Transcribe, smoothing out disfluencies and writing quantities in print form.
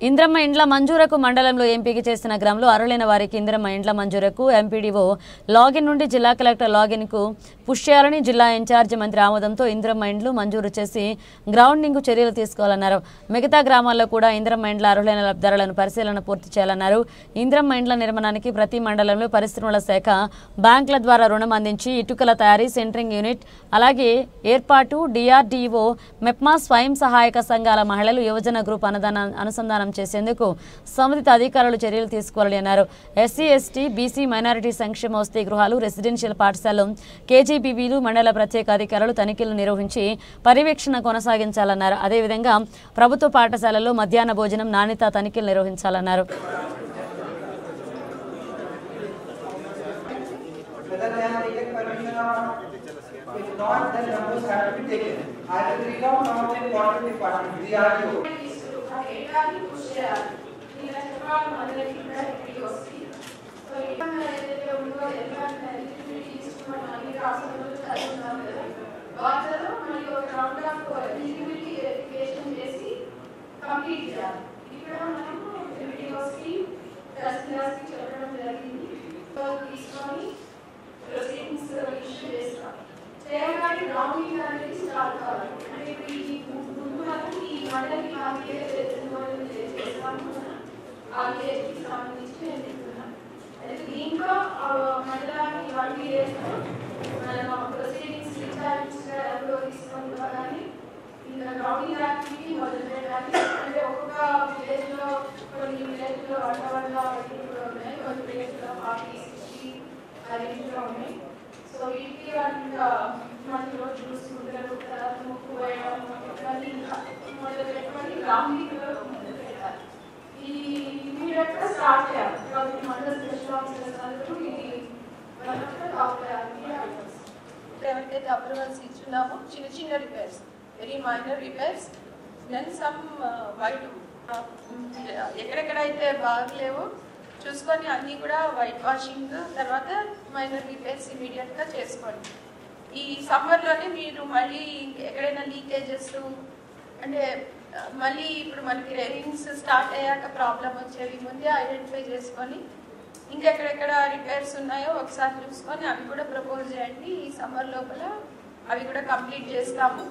ఇంద్రమ్మ ఇండ్ల మంజూరకు మండలంలో ఎంపిక చేసిన గ్రామంలో అర్హులైన వారికి ఇంద్రమ్మ ఇండ్ల మంజూరకు ఎంపీడీఓ లాగిన్ నుండి జిల్లా కలెక్టర్ లాగిన్ కు పుష్ చేయాలని జిల్లా ఇన్ఛార్జి మంత్రి ఆమోదంతో ఇంద్రమ్మ ఇండ్లు మంజూరు చేసి గ్రౌండింగ్ చర్యలు తీసుకోవాలన్నారు. మిగతా గ్రామాల్లో కూడా ఇంద్రమ్మ ఇండ్ల అర్హులైన లబ్ధిదారులను పరిశీలన పూర్తి చేయాలన్నారు. ఇంద్రమ్మ ఇండ్ల నిర్మాణానికి ప్రతి మండలంలో పరిశ్రమల శాఖ బ్యాంకుల ద్వారా రుణం అందించి ఇటుకల తయారీ సెంటరింగ్ యూనిట్ అలాగే ఏర్పాటు డిఆర్డీఓ మెప్మా స్వయం సహాయక సంఘాల మహిళలు యువజన గ్రూప్ అనుసంధానం చేసేందుకు సంబంధిత అధికారులు చర్యలు తీసుకోవాలని అన్నారు. ఎస్సీ ఎస్టీ బీసీ మైనారిటీ సంక్షేమ వసతి గృహాలు రెసిడెన్షియల్ పాఠశాలలు కేజీబీవీలు మండల ప్రత్యేక అధికారులు తనిఖీలు నిర్వహించి పర్యవేక్షణ కొనసాగించాలన్నారు. అదేవిధంగా ప్రభుత్వ పాఠశాలల్లో మధ్యాహ్న భోజనం నాణ్యత తనిఖీలు నిర్వహించాలన్నారు. అప్రూవల్స్ ఇచ్చున్నాము చిన్న చిన్న repairs very minor repairs then some white ఎక్కడెక్కడైతే బాగలేవో చూసుకొని అన్నీ కూడా వైట్ వాషింగ్ తర్వాత మైనర్ రిపేర్స్ ఇమీడియట్గా చేసుకోండి. ఈ సమ్మర్లోనే మీరు మళ్ళీ ఎక్కడైనా లీకేజెస్ అంటే మళ్ళీ ఇప్పుడు మనకి రైనింగ్స్ స్టార్ట్ అయ్యాక ప్రాబ్లం వచ్చేవి ముందే ఐడెంటిఫై చేసుకొని ఇంకెక్కడెక్కడ రిపేర్స్ ఉన్నాయో ఒకసారి చూసుకొని అవి కూడా ప్రపోజ్ చేయండి. ఈ సమ్మర్ లోపల అవి కూడా కంప్లీట్ చేస్తాము.